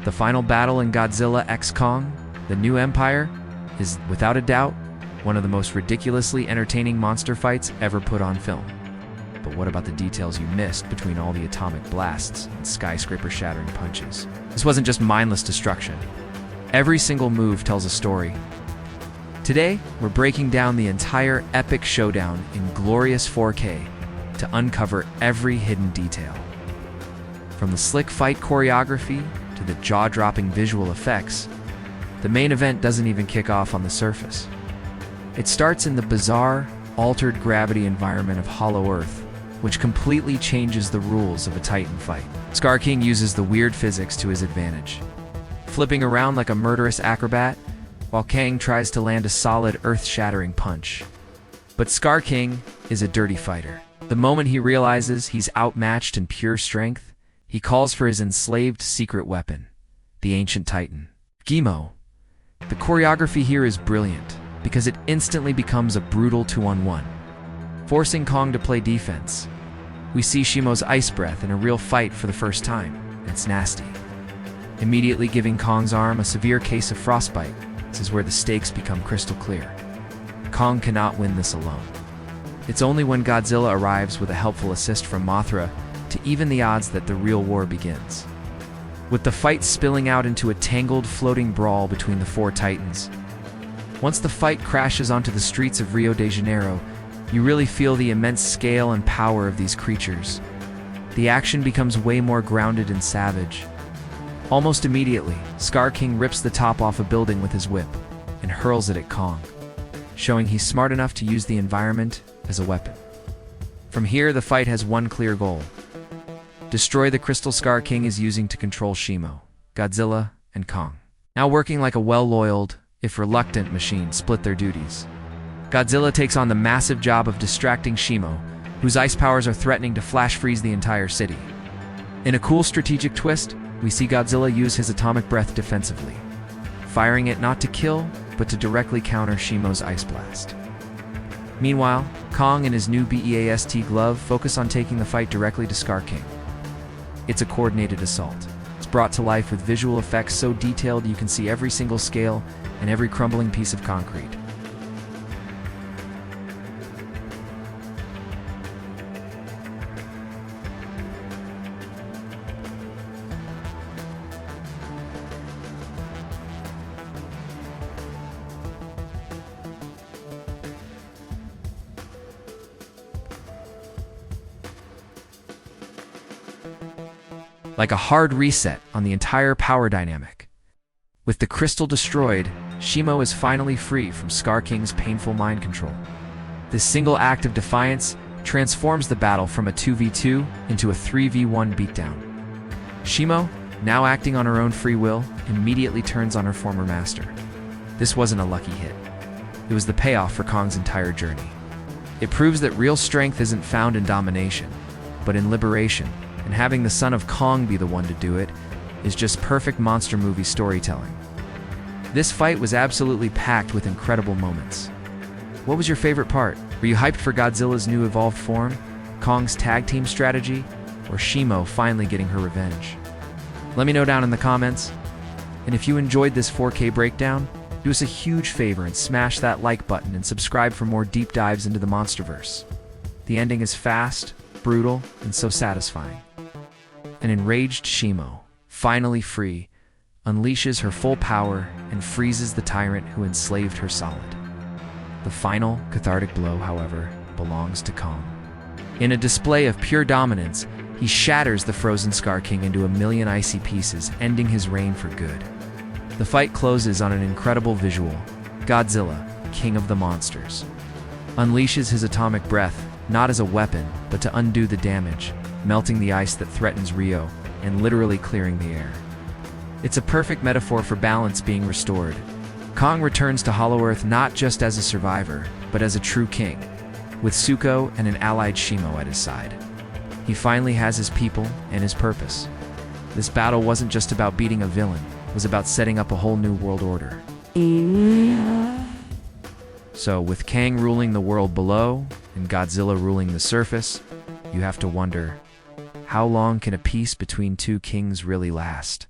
The final battle in Godzilla x Kong, The New Empire, is, without a doubt, one of the most ridiculously entertaining monster fights ever put on film. But what about the details you missed between all the atomic blasts and skyscraper-shattering punches? This wasn't just mindless destruction. Every single move tells a story. Today, we're breaking down the entire epic showdown in glorious 4K to uncover every hidden detail. From the slick fight choreography to the jaw-dropping visual effects, the main event doesn't even kick off on the surface. It starts in the bizarre, altered gravity environment of Hollow Earth, which completely changes the rules of a Titan fight. Skar King uses the weird physics to his advantage, flipping around like a murderous acrobat, while Kang tries to land a solid, earth-shattering punch. But Skar King is a dirty fighter. The moment he realizes he's outmatched in pure strength, he calls for his enslaved secret weapon, the ancient Titan, Shimo. The choreography here is brilliant, because it instantly becomes a brutal 2-on-1, forcing Kong to play defense. We see Shimo's ice breath in a real fight for the first time. It's nasty, immediately giving Kong's arm a severe case of frostbite. This is where the stakes become crystal clear. Kong cannot win this alone. It's only when Godzilla arrives with a helpful assist from Mothra to even the odds that the real war begins. With the fight spilling out into a tangled, floating brawl between the four Titans. Once the fight crashes onto the streets of Rio de Janeiro, you really feel the immense scale and power of these creatures. The action becomes way more grounded and savage. Almost immediately, Skar King rips the top off a building with his whip and hurls it at Kong, showing he's smart enough to use the environment as a weapon. From here, the fight has one clear goal: destroy the crystal Skar King is using to control Shimo, Godzilla, and Kong. Now working like a well-oiled, if reluctant, machine split their duties. Godzilla takes on the massive job of distracting Shimo, whose ice powers are threatening to flash freeze the entire city. In a cool strategic twist, we see Godzilla use his atomic breath defensively, firing it not to kill, but to directly counter Shimo's ice blast. Meanwhile, Kong and his new BEAST glove focus on taking the fight directly to Skar King. It's a coordinated assault. It's brought to life with visual effects so detailed you can see every single scale and every crumbling piece of concrete. Like a hard reset on the entire power dynamic. With the crystal destroyed, Shimo is finally free from Skar King's painful mind control. This single act of defiance transforms the battle from a 2v2 into a 3v1 beatdown. Shimo, now acting on her own free will, immediately turns on her former master. This wasn't a lucky hit. It was the payoff for Kong's entire journey. It proves that real strength isn't found in domination, but in liberation. And having the son of Kong be the one to do it is just perfect monster movie storytelling. This fight was absolutely packed with incredible moments. What was your favorite part? Were you hyped for Godzilla's new evolved form, Kong's tag team strategy, or Shimo finally getting her revenge? Let me know down in the comments. And if you enjoyed this 4K breakdown, do us a huge favor and smash that like button and subscribe for more deep dives into the Monsterverse. The ending is fast, brutal, and so satisfying. An enraged Shimo, finally free, unleashes her full power and freezes the tyrant who enslaved her solid. The final, cathartic blow, however, belongs to Kong. In a display of pure dominance, he shatters the frozen Skar King into a million icy pieces, ending his reign for good. The fight closes on an incredible visual. Godzilla, king of the monsters, unleashes his atomic breath, not as a weapon, but to undo the damage, melting the ice that threatens Rio, and literally clearing the air. It's a perfect metaphor for balance being restored. Kong returns to Hollow Earth not just as a survivor, but as a true king, with Zuko and an allied Shimo at his side. He finally has his people and his purpose. This battle wasn't just about beating a villain, it was about setting up a whole new world order. So, with Kang ruling the world below, and Godzilla ruling the surface, you have to wonder, how long can a peace between two kings really last?